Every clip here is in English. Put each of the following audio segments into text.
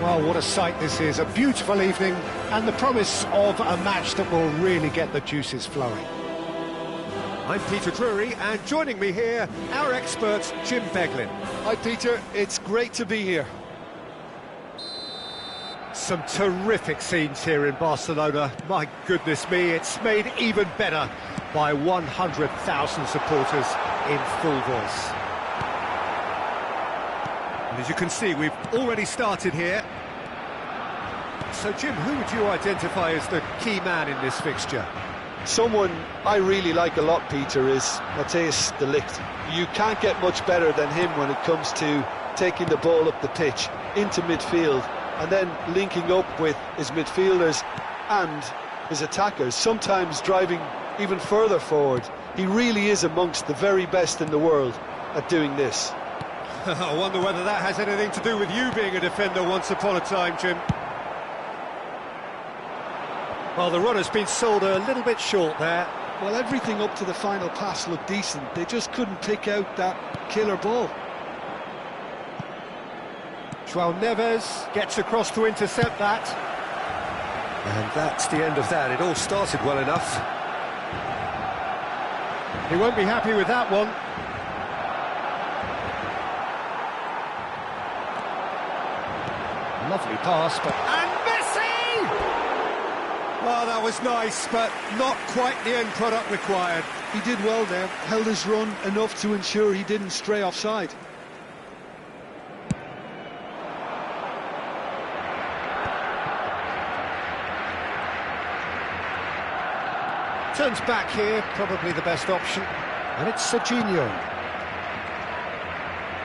Well, what a sight this is. A beautiful evening and the promise of a match that will really get the juices flowing. I'm Peter Drury, and joining me here, our expert, Jim Beglin. Hi, Peter. It's great to be here. Some terrific scenes here in Barcelona. My goodness me, it's made even better by 100,000 supporters in full voice. And as you can see, we've already started here. So, Jim, who would you identify as the key man in this fixture? Someone I really like a lot, Peter, is Matthijs de Ligt. You can't get much better than him when it comes to taking the ball up the pitch, into midfield, and then linking up with his midfielders and his attackers, sometimes driving even further forward. He really is amongst the very best in the world at doing this. I wonder whether that has anything to do with you being a defender once upon a time, Jim. Well, the run has been sold a little bit short there. Well, everything up to the final pass looked decent. They just couldn't pick out that killer ball. João Neves gets across to intercept that. And that's the end of that. It all started well enough. He won't be happy with that one. Lovely pass, but... And Messi! Well, that was nice, but not quite the end product required. He did well there, held his run enough to ensure he didn't stray offside. Turns back here, probably the best option. And it's Serginho.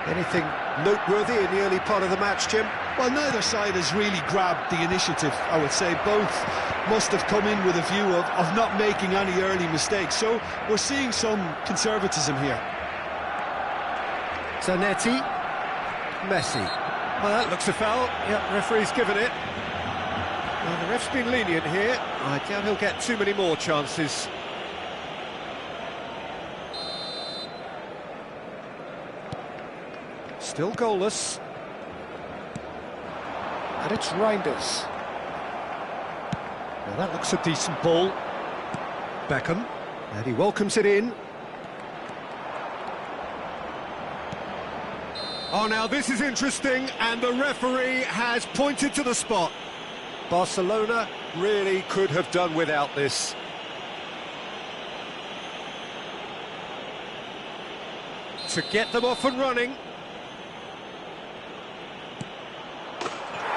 Anything noteworthy in the early part of the match, Jim? Well, neither side has really grabbed the initiative, I would say. Both must have come in with a view of not making any early mistakes. So we're seeing some conservatism here. Zanetti. Messi. Well, that looks a foul. Yep, referee's given it. Well, the ref's been lenient here. I doubt he'll get too many more chances. Still goalless. And it's Reinders. Well, that looks a decent ball. Beckham. And he welcomes it in. Oh, now this is interesting, and the referee has pointed to the spot. Barcelona really could have done without this. To get them off and running.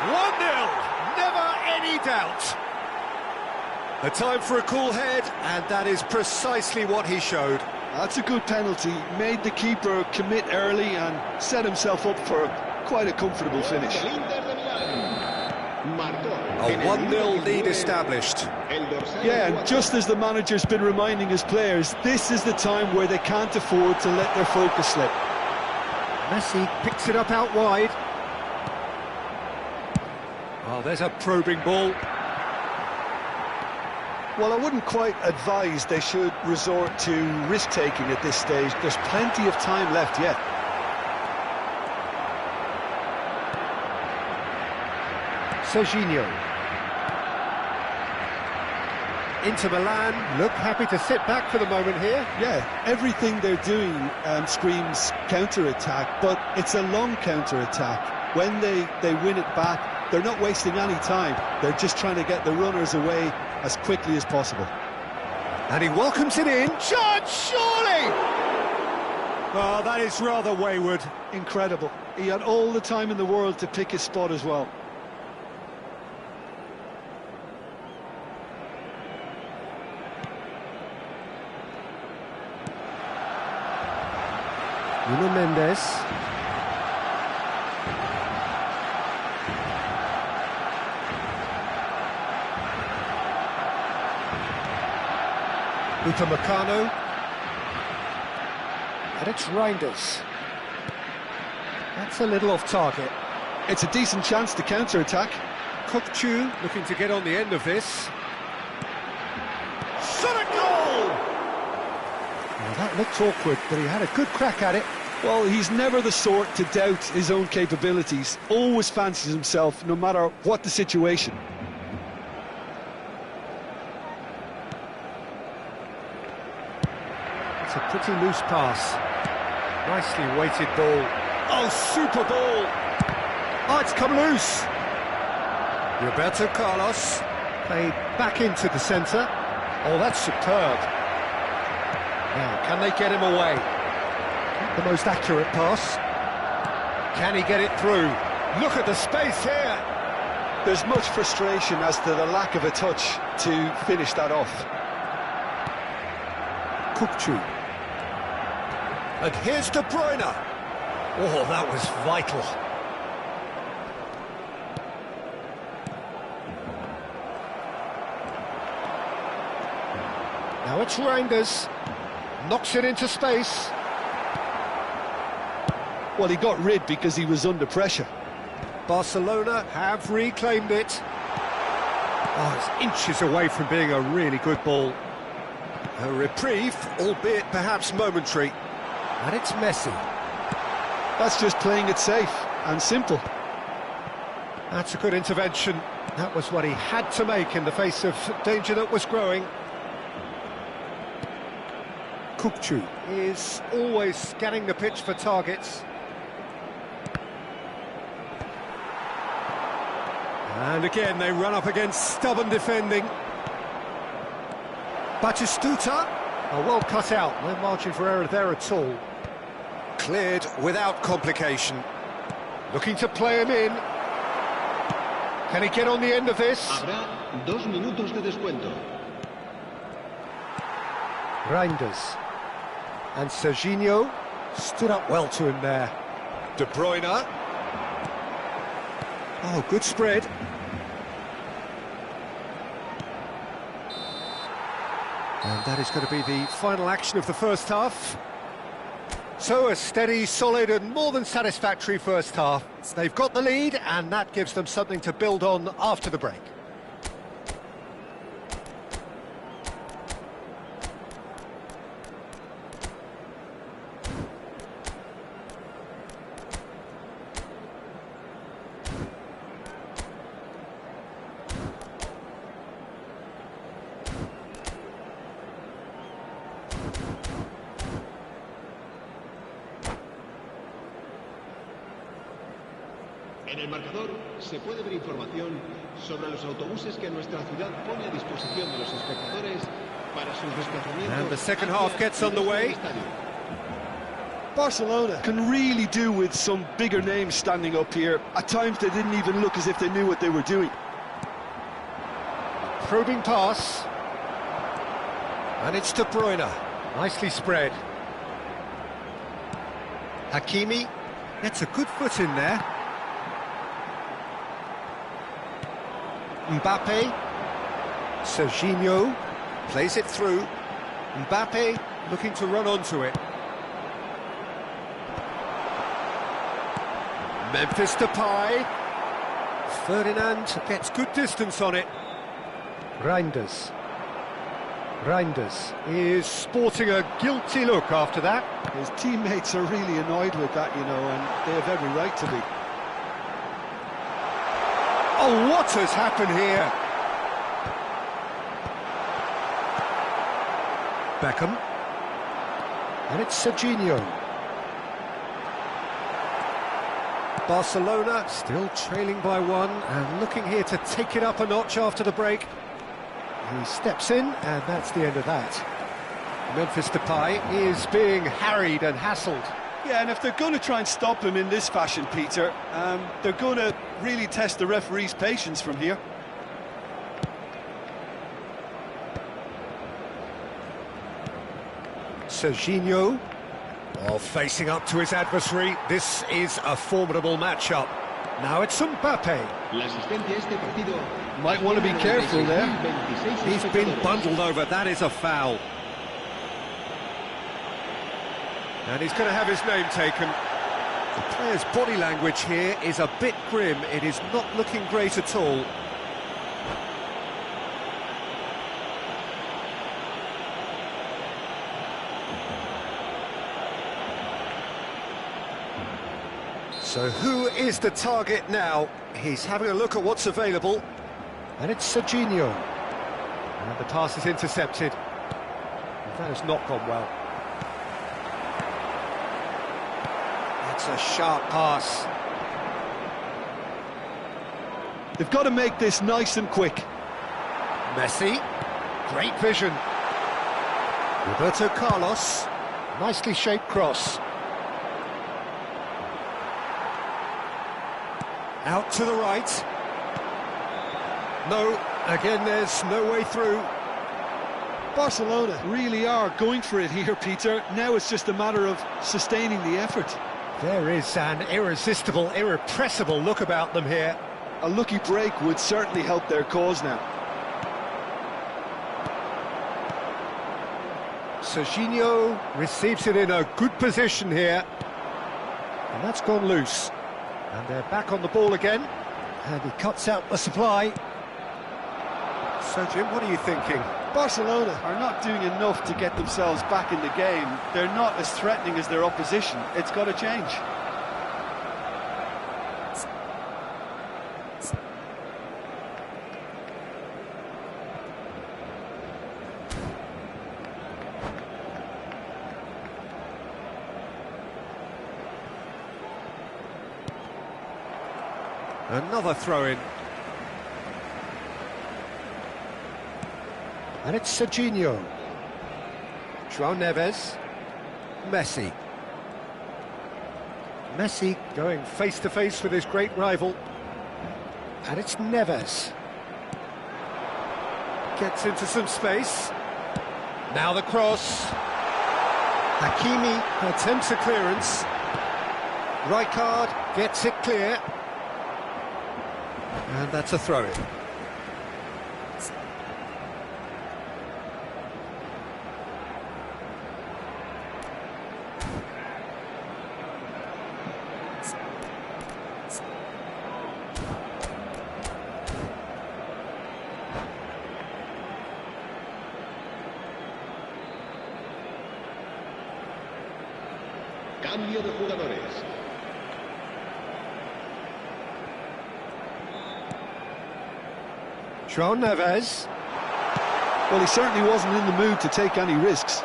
1-0, never any doubt. A time for a cool head, and that is precisely what he showed. That's a good penalty, made the keeper commit early and set himself up for quite a comfortable finish. A 1-0 lead established. Yeah, and just as the manager's been reminding his players, this is the time where they can't afford to let their focus slip. Messi picks it up out wide. Oh, there's a probing ball. Well, I wouldn't quite advise they should resort to risk-taking at this stage. There's plenty of time left yet. Serginho. Inter Milan look happy to sit back for the moment here. Yeah, everything they're doing screams counter-attack, but it's a long counter-attack. When they win it back, they're not wasting any time. They're just trying to get the runners away as quickly as possible. And he welcomes it in. Shot, surely! Oh, that is rather wayward. Incredible. He had all the time in the world to pick his spot as well. Nuno Mendes. Upamecano. And it's Reinders. That's a little off target. It's a decent chance to counter-attack. Kokchu looking to get on the end of this. Shot a goal! Well, that looked awkward, but he had a good crack at it. Well, he's never the sort to doubt his own capabilities, always fancies himself no matter what the situation. It's a pretty loose pass. Nicely weighted ball. Oh, super ball! Oh, it's come loose. Roberto Carlos played back into the centre. Oh, that's superb. Now, can they get him away? Not the most accurate pass. Can he get it through? Look at the space here. There's much frustration as to the lack of a touch to finish that off. Kukçu. And here's De Bruyne. Oh, that was vital. Now it's Reinders. Knocks it into space. Well, he got rid because he was under pressure. Barcelona have reclaimed it. Oh, it's inches away from being a really good ball. A reprieve, albeit perhaps momentary. And it's Messi. That's just playing it safe and simple. That's a good intervention. That was what he had to make in the face of danger that was growing. Kukçu is always scanning the pitch for targets. And again, they run up against stubborn defending. Batistuta, well cut out, no margin for error there at all. Cleared without complication. Looking to play him in. Can he get on the end of this? Habrá 2 minutos de descuento. Reinders. And Serginho stood up well to him there. De Bruyne. Oh, good spread. And that is going to be the final action of the first half. So a steady, solid and more than satisfactory first half. They've got the lead and that gives them something to build on after the break. En el marcador se puede ver información sobre los autobuses que nuestra ciudad pone a disposición de los espectadores para sus desplazamientos. And the second half gets underway. Barcelona can really do with some bigger names standing up here. At times they didn't even look as if they knew what they were doing. Probing pass. And it's De Bruyne. Nicely spread. Hakimi gets a good foot in there. Mbappe. Serginho plays it through. Mbappe looking to run onto it. Memphis Depay. Ferdinand gets good distance on it. Reinders. Reinders is sporting a guilty look after that. His teammates are really annoyed with that, you know, and they have every right to be. Oh, what has happened here? Beckham. And it's Serginho. Barcelona still trailing by one and looking here to take it up a notch after the break. He steps in and that's the end of that. Memphis Depay is being harried and hassled. Yeah, and if they're going to try and stop him in this fashion, Peter, they're going to really test the referee's patience from here. Serginho, well, facing up to his adversary. This is a formidable matchup. Now it's Mbappe. Might want to be careful there. He's been bundled over, that is a foul. And he's going to have his name taken. The player's body language here is a bit grim. It is not looking great at all. So who is the target now? He's having a look at what's available. And it's Serginho. And the pass is intercepted. That has not gone well. That's a sharp pass. They've got to make this nice and quick. Messi, great vision. Roberto Carlos, nicely shaped cross. Out to the right. No, again there's no way through. Barcelona really are going for it here, Peter. Now it's just a matter of sustaining the effort. There is an irresistible, irrepressible look about them here. A lucky break would certainly help their cause now. Serginho receives it in a good position here. And that's gone loose. And they're back on the ball again. And he cuts out the supply. So, Jim, what are you thinking? Barcelona are not doing enough to get themselves back in the game. They're not as threatening as their opposition. It's got to change. Another throw-in. And it's Serginho. João Neves. Messi. Messi going face-to-face with his great rival. And it's Neves. Gets into some space. Now the cross. Hakimi attempts a clearance. Rijkaard gets it clear. And that's a throw-in. Cambio de jugadores. João Neves. Well, he certainly wasn't in the mood to take any risks.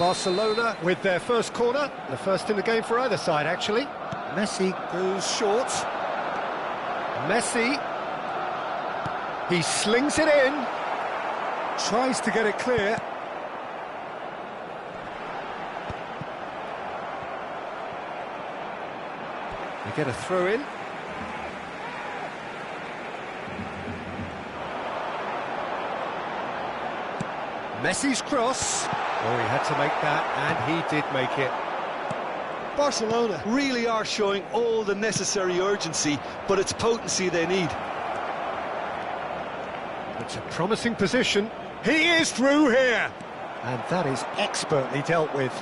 Barcelona with their first corner, the first in the game for either side, actually. Messi goes short. Messi. He slings it in. Tries to get it clear. They get a throw in. Messi's cross. Oh, he had to make that, and he did make it. Barcelona really are showing all the necessary urgency, but it's potency they need. It's a promising position. He is through here. And that is expertly dealt with.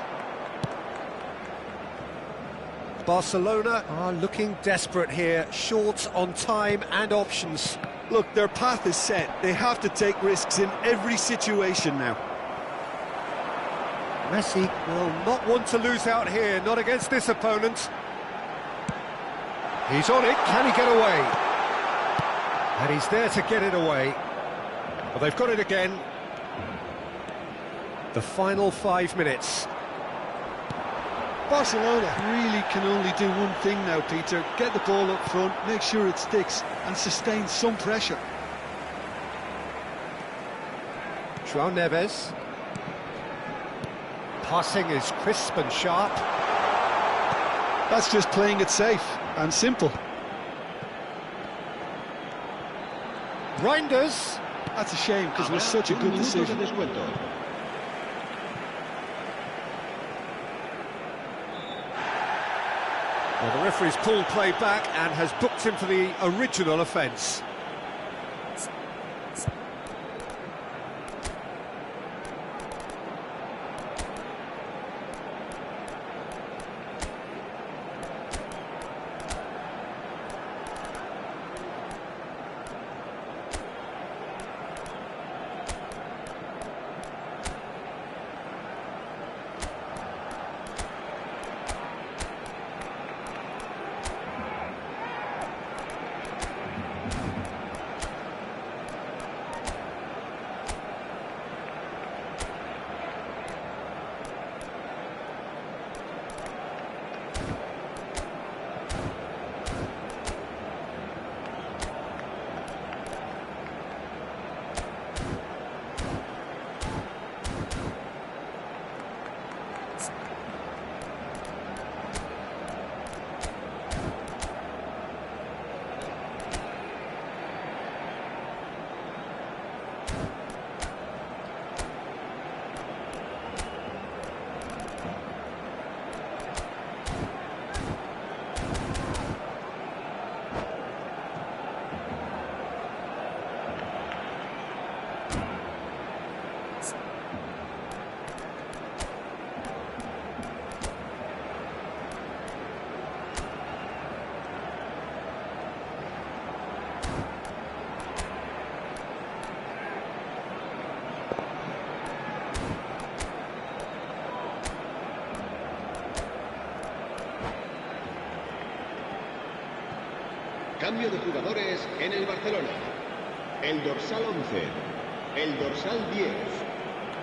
Barcelona are looking desperate here, short on time and options. Look, their path is set. They have to take risks in every situation now. Messi will not want to lose out here, not against this opponent. He's on it, can he get away? And he's there to get it away. Well, they've got it again. The final 5 minutes. Barcelona really can only do one thing now, Peter. Get the ball up front, make sure it sticks, and sustain some pressure. João Neves. Passing is crisp and sharp. That's just playing it safe and simple. Reinders. That's a shame, because it was such a good decision. Well, the referee's pulled play back and has booked him for the original offence. Cambio de jugadores en el Barcelona. El dorsal 11, el dorsal 10,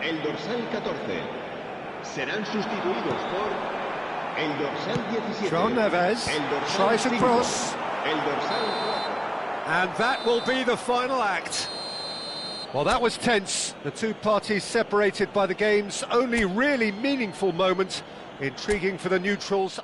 el dorsal 14 serán sustituidos por el dorsal 17. John Neves tries a cross. El dorsal 4. And that will be the final act. Well, that was tense. The two parties separated by the game's only really meaningful moment. Intriguing for the neutrals.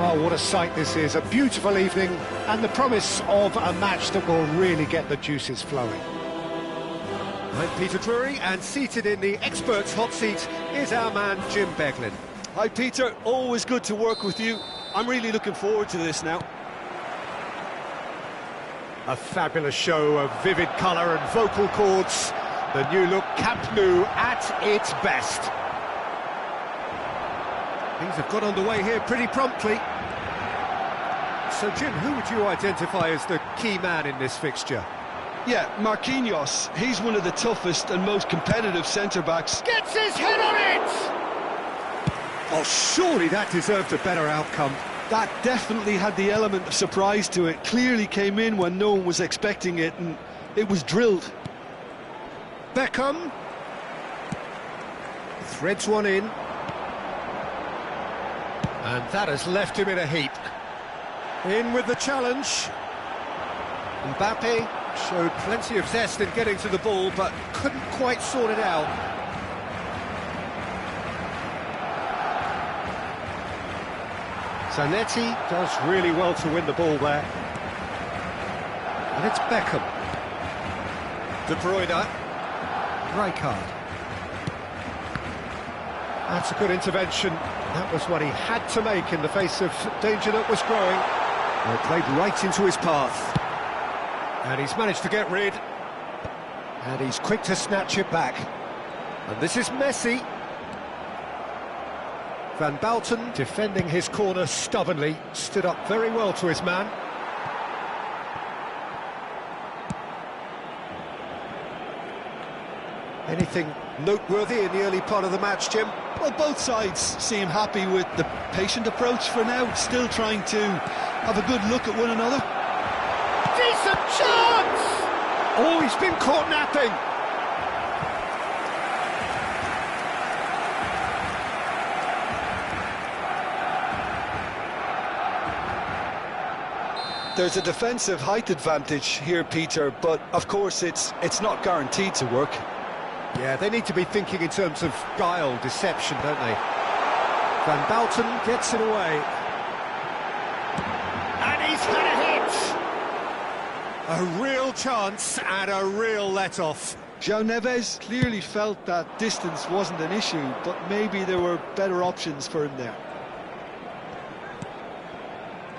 Well, what a sight this is, a beautiful evening and the promise of a match that will really get the juices flowing. I'm Peter Drury, and seated in the experts' hot seat is our man Jim Beglin. Hi Peter, always good to work with you. I'm really looking forward to this now. A fabulous show of vivid colour and vocal cords. The new look Camp Nou at its best. Things have got underway here pretty promptly. So, Jim, who would you identify as the key man in this fixture? Yeah, Marquinhos. He's one of the toughest and most competitive centre-backs. Gets his head on it! Oh, surely that deserved a better outcome. That definitely had the element of surprise to it. Clearly came in when no one was expecting it, and it was drilled. Beckham. Threads one in. And that has left him in a heap. In with the challenge. Mbappe showed plenty of zest in getting to the ball, but couldn't quite sort it out. Zanetti does really well to win the ball there. And it's Beckham. De Bruyne. Rijkaard. That's a good intervention. That was what he had to make in the face of danger that was growing. Well, it played right into his path. And he's managed to get rid. And he's quick to snatch it back. And this is Messi. Van Basten, defending his corner stubbornly, stood up very well to his man. Anything noteworthy in the early part of the match, Jim? Well, both sides seem happy with the patient approach for now, still trying to have a good look at one another. Decent chance! Oh, he's been caught napping. There's a defensive height advantage here, Peter, but of course it's not guaranteed to work. Yeah, they need to be thinking in terms of guile, deception, don't they? Van Basten gets it away. And he's had a hit! A real chance and a real let-off. João Neves clearly felt that distance wasn't an issue, but maybe there were better options for him there.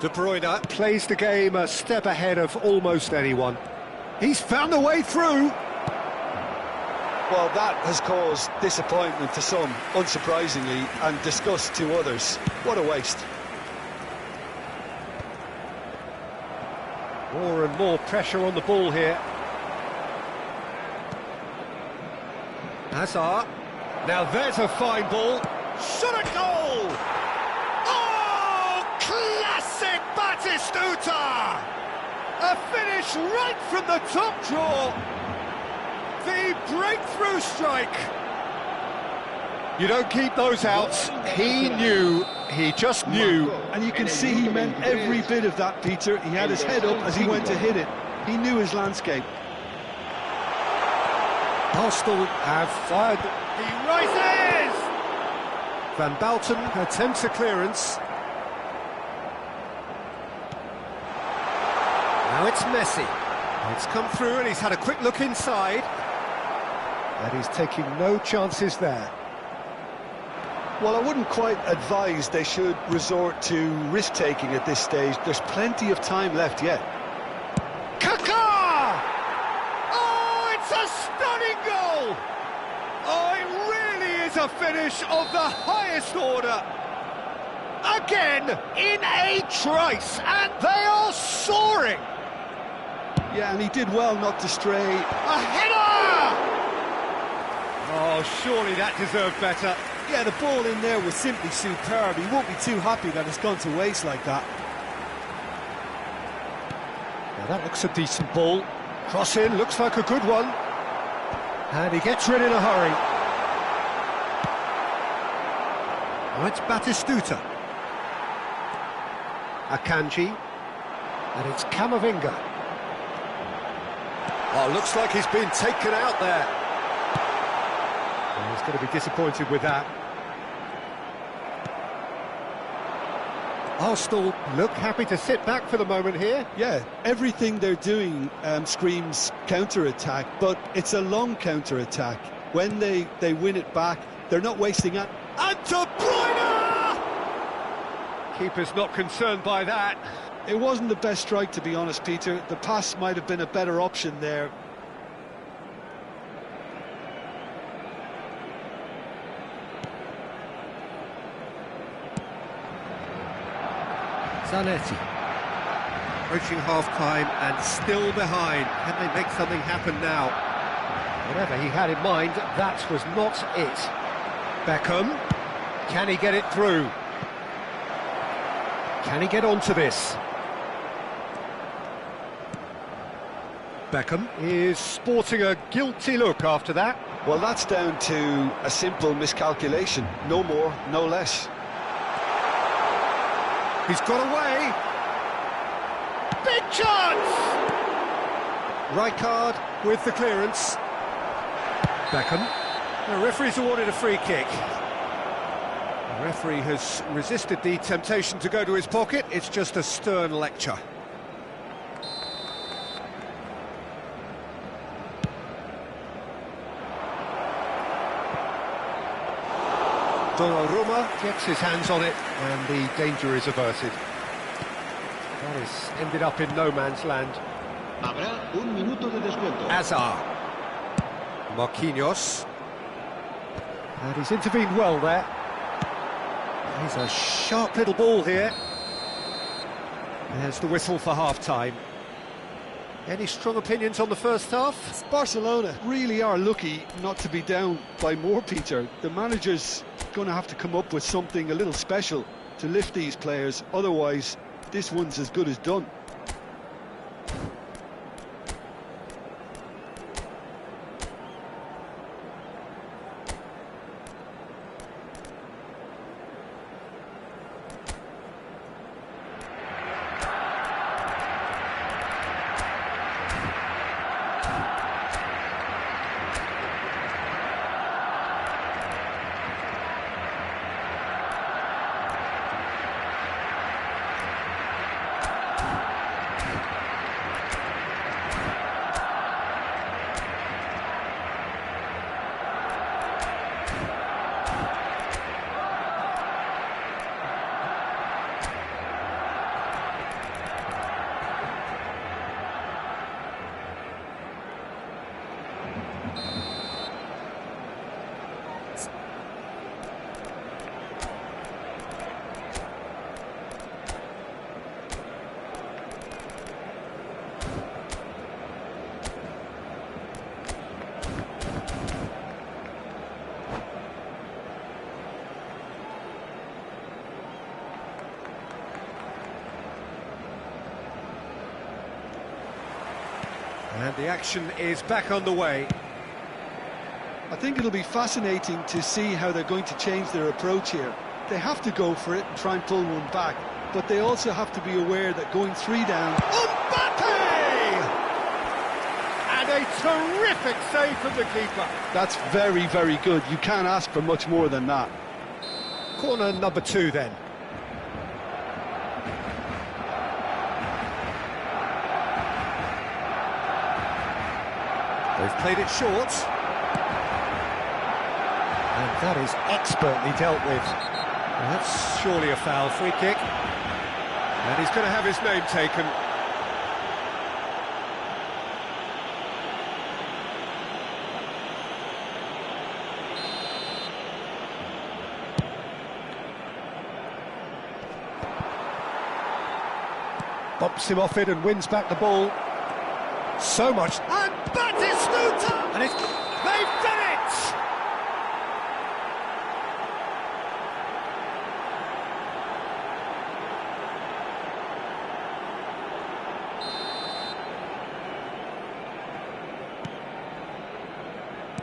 De Bruyne plays the game a step ahead of almost anyone. He's found a way through. Well, that has caused disappointment to some, unsurprisingly, and disgust to others. What a waste. More and more pressure on the ball here. Hazard. Now there's a fine ball. Shot a goal! Oh, classic Batistuta! A finish right from the top draw. The breakthrough strike. You don't keep those out. He knew, he just knew. And you can see he meant every bit of that, Peter. He had his head up as he went to hit it. He knew his landscape. Arsenal have fired. He rises! Van Basten attempts a clearance. Now it's Messi. It's come through and he's had a quick look inside. And he's taking no chances there. Well, I wouldn't quite advise they should resort to risk-taking at this stage. There's plenty of time left yet. Kaká! Oh, it's a stunning goal! Oh, it really is a finish of the highest order. Again, in a trice, and they are soaring. Yeah, and he did well not to stray. A header! Oh, surely that deserved better. Yeah, the ball in there was simply superb. He won't be too happy that it's gone to waste like that. Now that looks a decent ball. Cross in, looks like a good one. And he gets rid in a hurry. Now it's Batistuta. Akanji. And it's Camavinga. Oh, looks like he's been taken out there. Well, he's going to be disappointed with that. Arsenal look happy to sit back for the moment here. Yeah, everything they're doing screams counter-attack, but it's a long counter-attack. When they win it back, they're not wasting it. And De Bruyne! Keeper's not concerned by that. It wasn't the best strike, to be honest, Peter. The pass might have been a better option there. Zanetti. Approaching half-time and still behind. Can they make something happen now? Whatever he had in mind, that was not it. Beckham. Can he get it through? Can he get onto this? Beckham is sporting a guilty look after that. Well, that's down to a simple miscalculation. No more, no less. He's got away. Big chance! Rijkaard with the clearance. Beckham. The referee's awarded a free kick. The referee has resisted the temptation to go to his pocket. It's just a stern lecture. Donnarumma gets his hands on it, and the danger is averted. That has ended up in no man's land. Habrá un minuto de descuento. Hazard. Marquinhos. And he's intervened well there. He's a sharp little ball here. There's the whistle for half-time. Any strong opinions on the first half? Barcelona really are lucky not to be down by more, Peter. The manager's going to have to come up with something a little special to lift these players, otherwise this one's as good as done. And the action is back underway. I think it'll be fascinating to see how they're going to change their approach here. They have to go for it and try and pull one back, but they also have to be aware that going 3 down... Mbappe! And a terrific save from the keeper. That's very, very good. You can't ask for much more than that. Corner number 2 then. They've played it short. And that is expertly dealt with. Well, that's surely a foul. Free kick. And he's going to have his name taken. Bumps him off it and wins back the ball. So much. And Batistuta! And it's... they've done it!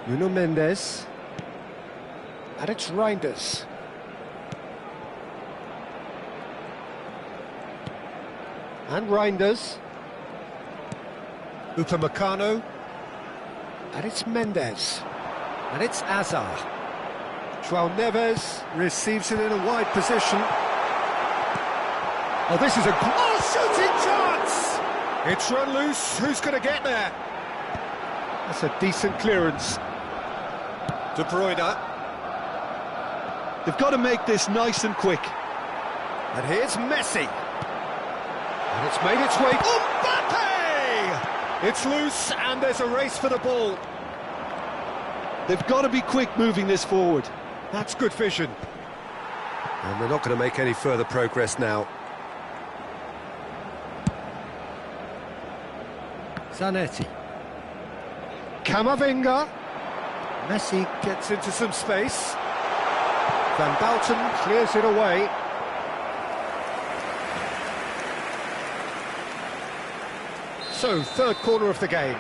Nuno Mendes. And it's Reinders. And Reinders. Upamecano. And it's Mendes. And it's Hazard. João Neves receives it in a wide position. Oh, this is a shooting chance! It's run loose. Who's going to get there? That's a decent clearance. De Bruyne. They've got to make this nice and quick. And here's Messi. And it's made its way... Mbappe! It's loose, and there's a race for the ball. They've got to be quick moving this forward. That's good vision. And they're not going to make any further progress now. Zanetti. Camavinga. Messi gets into some space. Van Bouten clears it away. So, third corner of the game.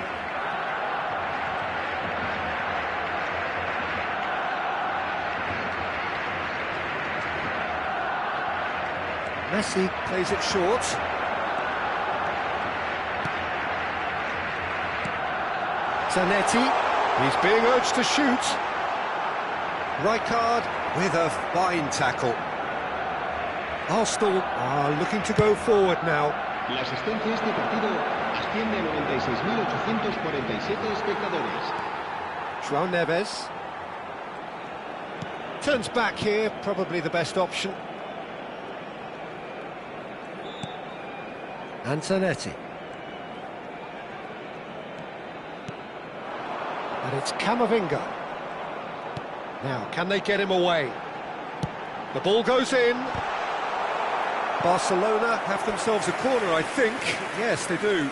Messi plays it short. Zanetti, he's being urged to shoot. Rijkaard with a fine tackle. Arsenal are looking to go forward now. La asistencia a este partido asciende a 96.847 espectadores. João Neves. Turns back here, probably the best option. Antonetti. And it's Camavinga. Now, can they get him away? The ball goes in. Barcelona have themselves a corner, I think. Yes, they do.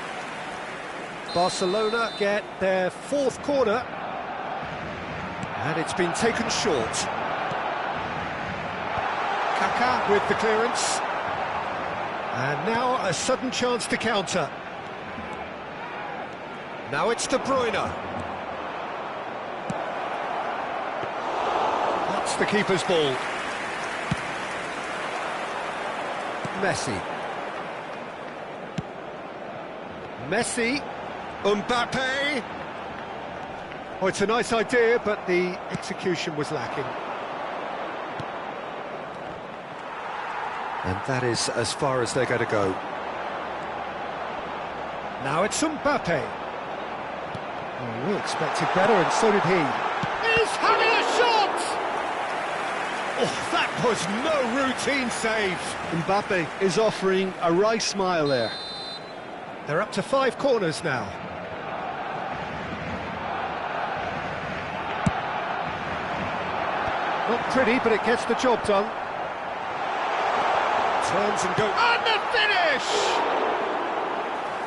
Barcelona get their fourth corner. And it's been taken short. Kaká with the clearance. And now a sudden chance to counter. Now it's De Bruyne. That's the keeper's ball. Messi. Messi. Mbappe. Oh, it's a nice idea, but the execution was lacking. And that is as far as they're going to go. Now it's Mbappe. Oh, we expected better, and so did he. He's having a shot! Oh, that was no routine save. Mbappe is offering a wry smile there. They're up to 5 corners now. Not pretty, but it gets the job done. Turns and goes. And the finish!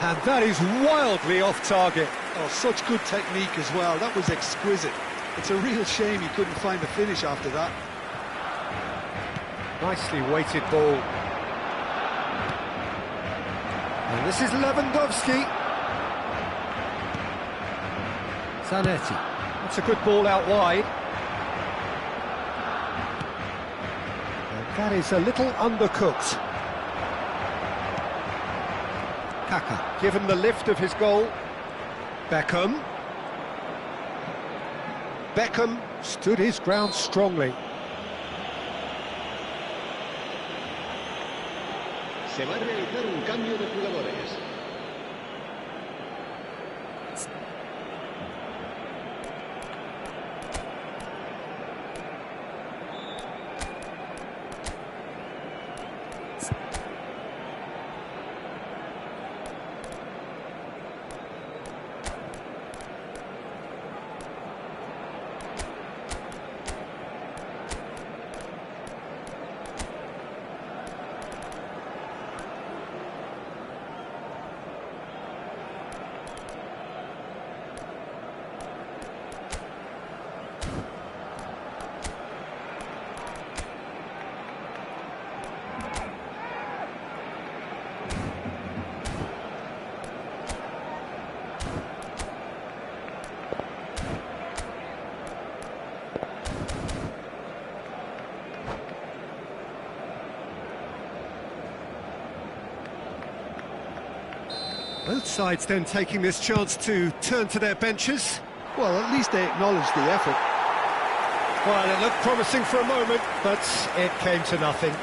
And that is wildly off target. Oh, such good technique as well. That was exquisite. It's a real shame you couldn't find the finish after that. Nicely weighted ball. And this is Lewandowski. Zanetti. That's a good ball out wide. And that is a little undercooked. Kaká, given the lift of his goal. Beckham. Beckham stood his ground strongly. Se va a realizar un cambio de jugadores. Both sides then taking this chance to turn to their benches. Well, at least they acknowledge the effort. Well, it looked promising for a moment, but it came to nothing.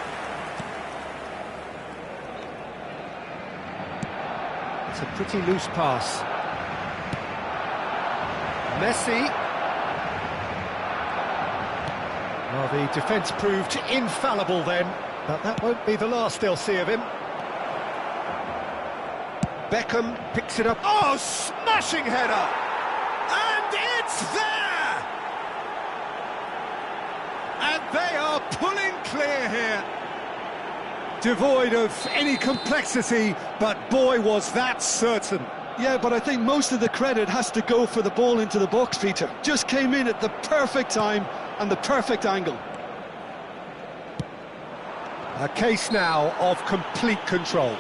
It's a pretty loose pass. Messi. Well, the defence proved infallible then, but that won't be the last they'll see of him. Beckham picks it up. Oh, smashing header! And it's there! And they are pulling clear here. Devoid of any complexity, but boy, was that certain. Yeah, but I think most of the credit has to go for the ball into the box, Peter. Just came in at the perfect time and the perfect angle. A case now of complete control.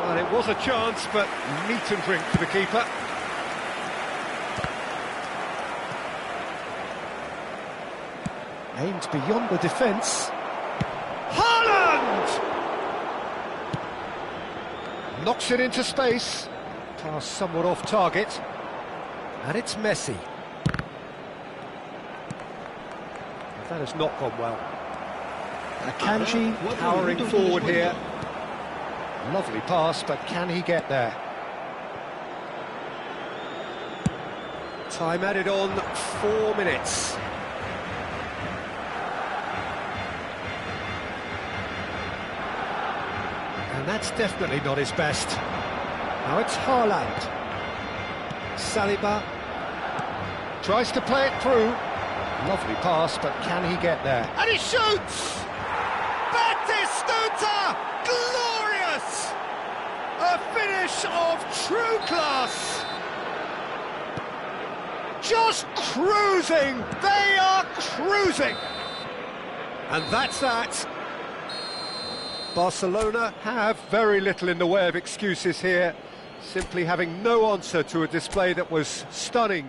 Well, it was a chance, but meat and drink for the keeper. Aimed beyond the defence. Haaland! Knocks it into space. Pass somewhat off target. And it's Messi. That has not gone well. Akanji powering forward here. Lovely pass, but can he get there? Time added on, 4 minutes. And that's definitely not his best. Now it's Haaland. Saliba tries to play it through. Lovely pass, but can he get there? And he shoots! Batistuta! Glorious! A finish of true class! Just cruising! They are cruising! And that's that. Barcelona have very little in the way of excuses here, simply having no answer to a display that was stunning.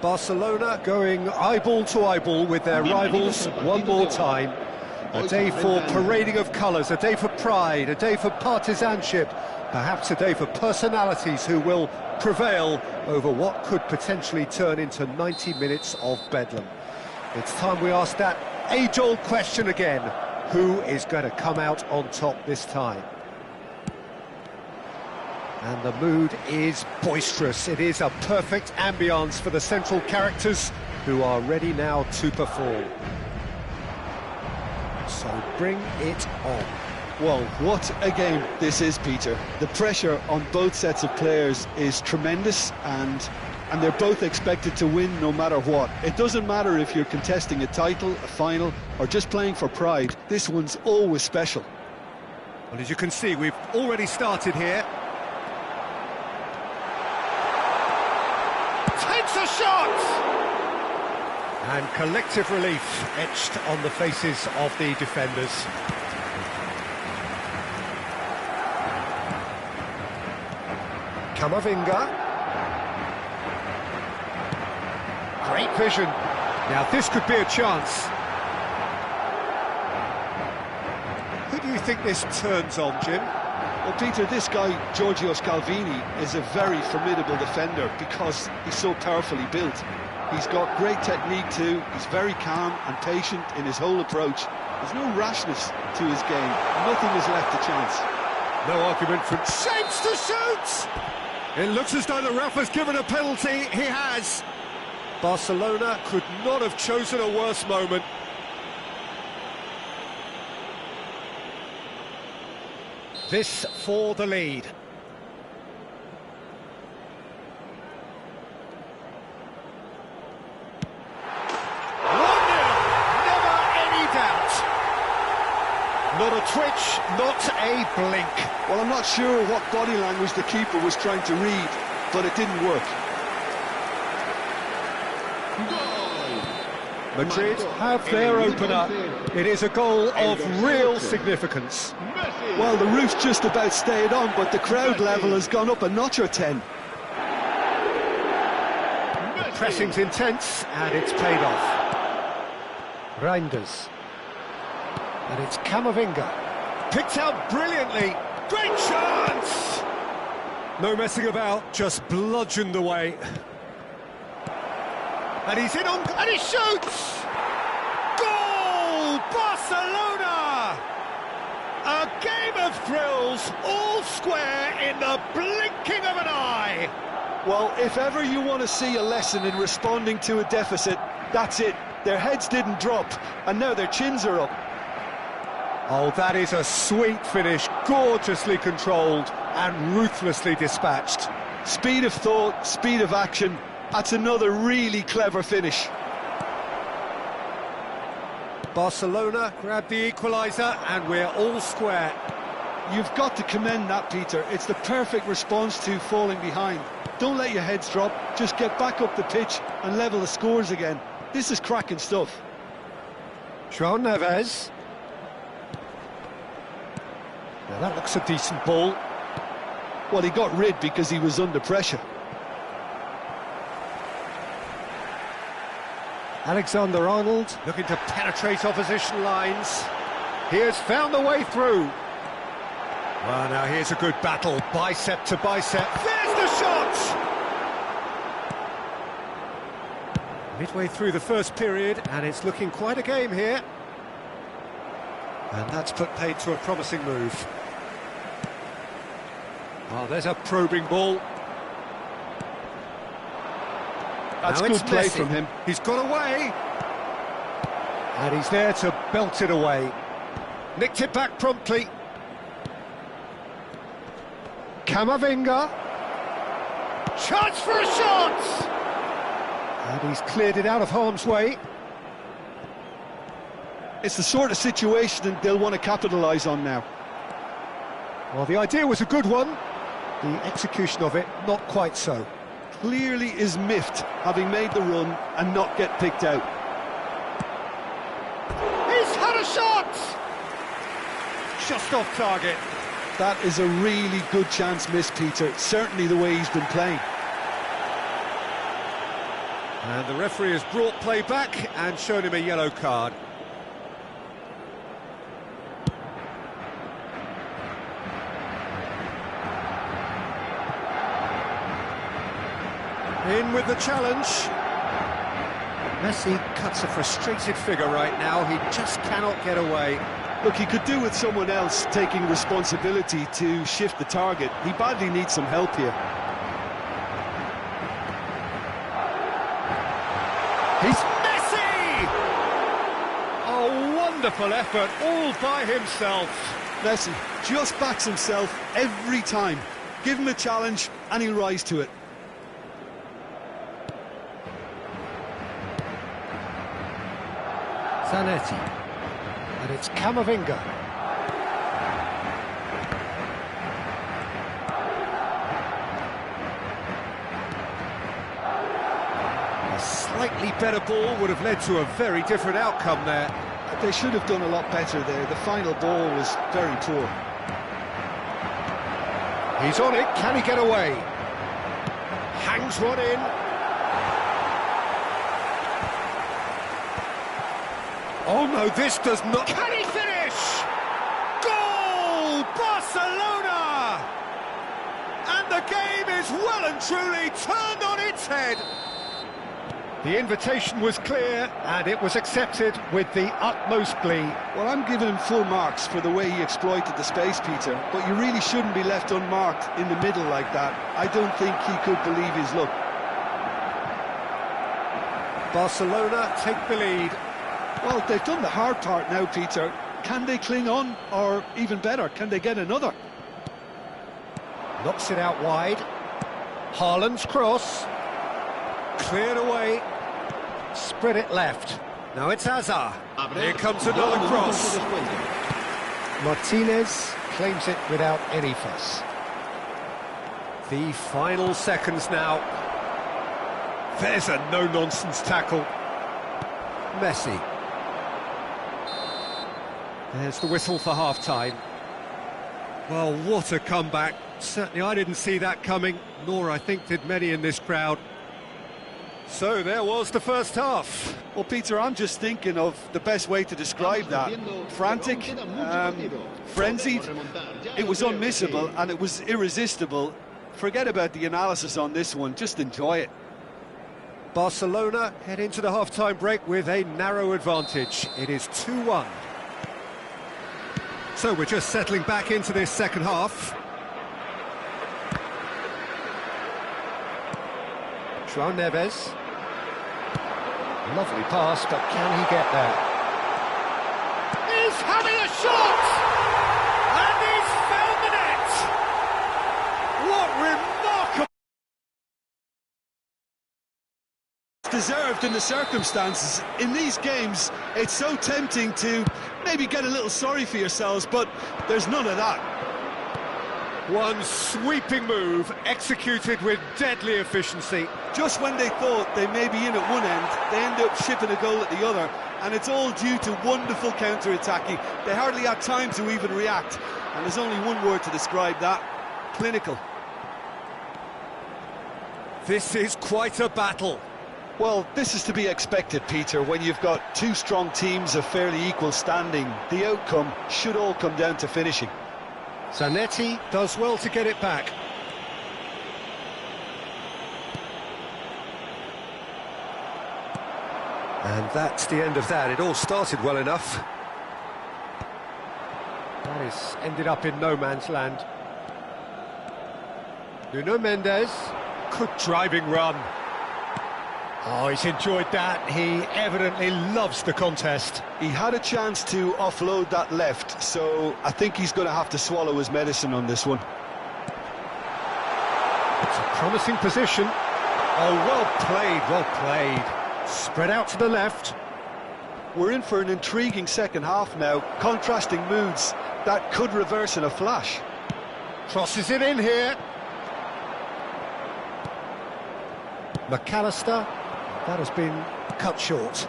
Barcelona going eyeball to eyeball with their rivals one more time. A day for parading of colours, a day for pride, a day for partisanship, perhaps a day for personalities who will prevail over what could potentially turn into 90 minutes of bedlam. It's time we ask that age-old question again. Who is going to come out on top this time? And the mood is boisterous. It is a perfect ambience for the central characters who are ready now to perform. So bring it on. Well, what a game this is, Peter. The pressure on both sets of players is tremendous, and they're both expected to win no matter what. It doesn't matter if you're contesting a title, a final, or just playing for pride. This one's always special. Well, as you can see, we've already started here. Takes a shot! And collective relief etched on the faces of the defenders. Camavinga. Great vision. Now this could be a chance. Who do you think this turns on, Jim? Well, Peter, this guy, Giorgio Scalvini, is a very formidable defender because he's so powerfully built. He's got great technique too, he's very calm and patient in his whole approach. There's no rashness to his game, nothing is left to chance. No argument from shapes to shoot! It looks as though the ref has given a penalty, he has. Barcelona could not have chosen a worse moment. This for the lead. Not a twitch, not a blink. Well, I'm not sure what body language the keeper was trying to read, but it didn't work. Madrid have their opener. It is a goal of real significance. Well, the roof's just about stayed on, but the crowd level has gone up a notch or 10. The pressing's intense, and it's paid off. Reinders. And it's Camavinga. Picked out brilliantly. Great chance! No messing about, just bludgeoned away. And he's in on... and he shoots! Goal! Barcelona! A game of thrills, all square in the blinking of an eye. Well, if ever you want to see a lesson in responding to a deficit, that's it. Their heads didn't drop, and now their chins are up. Oh, that is a sweet finish, gorgeously controlled and ruthlessly dispatched. Speed of thought, speed of action, that's another really clever finish. Barcelona grab the equaliser and we're all square. You've got to commend that, Peter. It's the perfect response to falling behind. Don't let your heads drop, just get back up the pitch and level the scores again. This is cracking stuff. João Neves. Now that looks a decent ball. Well, he got rid because he was under pressure. Alexander-Arnold looking to penetrate opposition lines. He has found the way through. Well, now here's a good battle, bicep to bicep. There's the shot! Midway through the first period, and it's looking quite a game here. And that's put paid to a promising move. Oh, there's a probing ball. That's now good play Messi. from him. He's got away. And he's there to belt it away. Nicked it back promptly. Camavinga. Chance for a shot! And he's cleared it out of harm's way. It's the sort of situation that they'll want to capitalise on now. Well, the idea was a good one. The execution of it, not quite so. Clearly is miffed, having made the run and not get picked out. He's had a shot! Just off target. That is a really good chance missed, Peter. Certainly the way he's been playing. And the referee has brought play back and shown him a yellow card. In with the challenge. Messi cuts a frustrated figure right now. He just cannot get away. Look, he could do with someone else taking responsibility to shift the target. He badly needs some help here. He's Messi! A wonderful effort all by himself. Messi just backs himself every time. Give him a challenge and he'll rise to it. Zanetti. And it's Camavinga. A slightly better ball would have led to a very different outcome there. They should have done a lot better there. The final ball was very poor. He's on it. Can he get away? Hangs one in. Oh no, this does not... Can he finish? Goal! Barcelona! And the game is well and truly turned on its head. The invitation was clear and it was accepted with the utmost glee. Well, I'm giving him full marks for the way he exploited the space, Peter, but you really shouldn't be left unmarked in the middle like that. I don't think he could believe his luck. Barcelona take the lead. Well, they've done the hard part now, Peter. Can they cling on, or even better, can they get another? Knocks it out wide. Haaland's cross. Cleared away. Spread it left. Now it's Hazard. Here comes another cross. Martinez claims it without any fuss. The final seconds now. There's a no-nonsense tackle. Messi. There's the whistle for half-time. Well, what a comeback. Certainly I didn't see that coming, nor I think did many in this crowd. So there was the first half. Well, Peter, I'm just thinking of the best way to describe that. Frantic, frenzied. It was unmissable and it was irresistible. Forget about the analysis on this one, just enjoy it. Barcelona head into the half-time break with a narrow advantage. It is 2-1. So we're just settling back into this second half. João Neves. Lovely pass, but can he get there? He's having a shot! And he's found the net! What remarkable... Deserved in the circumstances. In these games, it's so tempting to maybe get a little sorry for yourselves, but there's none of that. One sweeping move, executed with deadly efficiency. Just when they thought they may be in at one end, they end up shipping a goal at the other, and it's all due to wonderful counter-attacking. They hardly had time to even react, and there's only one word to describe that: clinical. This is quite a battle. Well, this is to be expected, Peter, when you've got two strong teams of fairly equal standing. The outcome should all come down to finishing. Zanetti does well to get it back. And that's the end of that. It all started well enough. That is ended up in no man's land. Nuno Mendes. Good driving run. Oh, he's enjoyed that. He evidently loves the contest. He had a chance to offload that left, so I think he's going to have to swallow his medicine on this one. It's a promising position. Oh, well played, well played. Spread out to the left. We're in for an intriguing second half now. Contrasting moods that could reverse in a flash. Crosses it in here. McAllister. That has been cut short.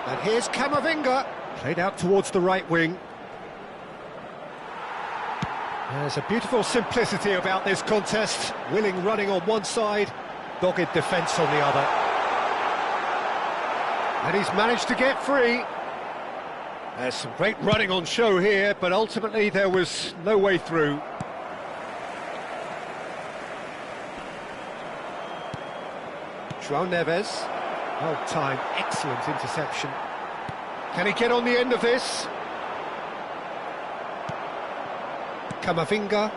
And here's Camavinga. Played out towards the right wing. There's a beautiful simplicity about this contest. Willing running on one side, dogged defence on the other. And he's managed to get free. There's some great running on show here, but ultimately there was no way through. João Neves. Well timed, excellent interception. Can he get on the end of this? Camavinga.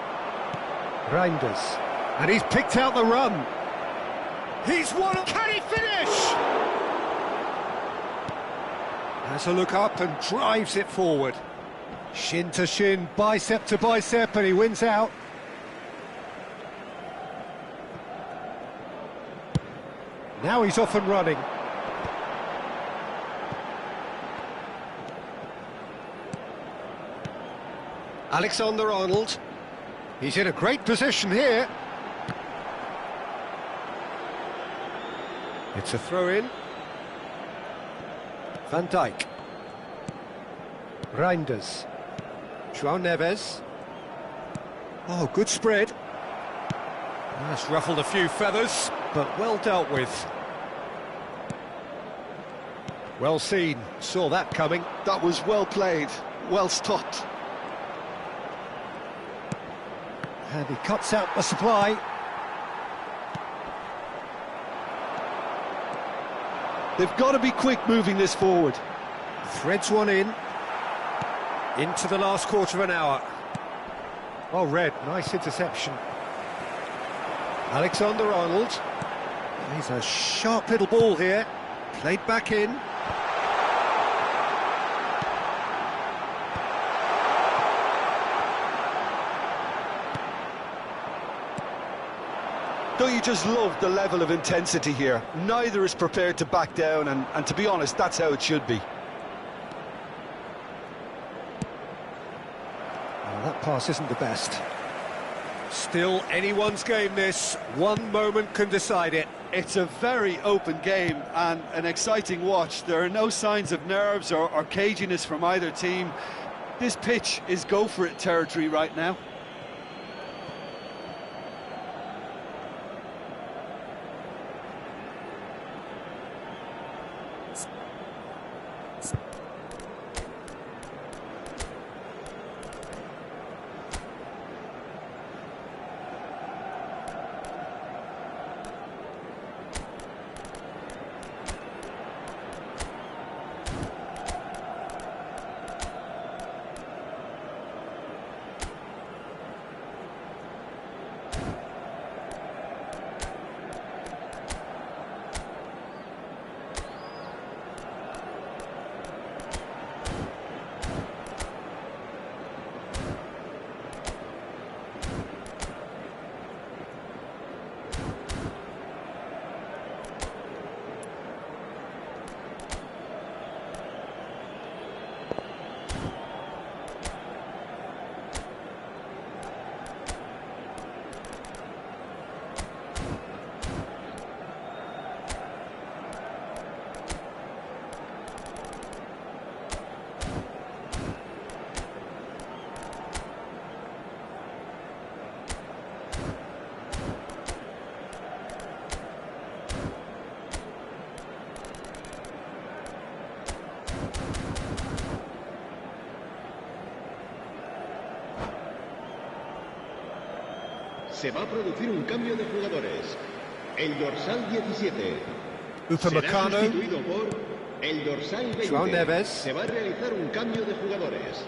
Reinders. And he's picked out the run. He's won. Can he finish? Has a look up and drives it forward. Shin to shin, bicep to bicep, and he wins out. Now he's off and running. Alexander-Arnold. He's in a great position here. It's a throw-in. Van Dijk. Reinders. João Neves. Oh, good spread. That's ruffled a few feathers, but well dealt with. Well seen, saw that coming. That was well played, well stopped. And he cuts out the supply. They've got to be quick moving this forward. Threads one in. Into the last quarter of an hour. Oh, Red, nice interception. Alexander-Arnold. He's a sharp little ball here. Played back in. Don't you just love the level of intensity here? Neither is prepared to back down, and to be honest, that's how it should be. Well, that pass isn't the best. Still anyone's game this. One moment can decide it. It's a very open game and an exciting watch. There are no signs of nerves or caginess from either team. This pitch is go-for-it territory right now. Se va a producir un cambio de jugadores. El dorsal 17 Upamecano. será sustituido por el dorsal 20. João Neves. Se va a realizar un cambio de jugadores.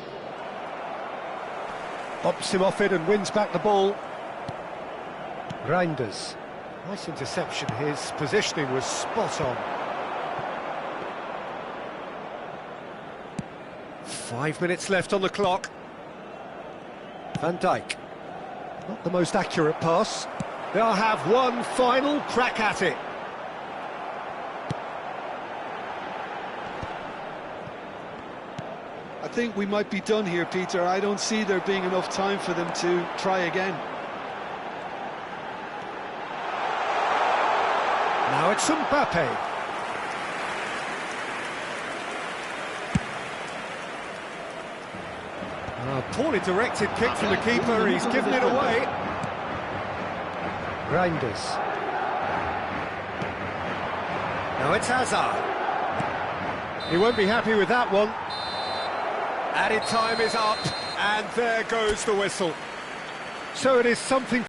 Pops him off it and wins back the ball. Reinders. Nice interception. His positioning was spot on. 5 minutes left on the clock. Van Dijk. Not the most accurate pass. They'll have one final crack at it. I think we might be done here, Peter. I don't see there being enough time for them to try again. Now it's Mbappe. A poorly directed kick from the keeper, he's given it away. Reinders. Now it's Hazard. He won't be happy with that one. Added time is up, and there goes the whistle. So it is something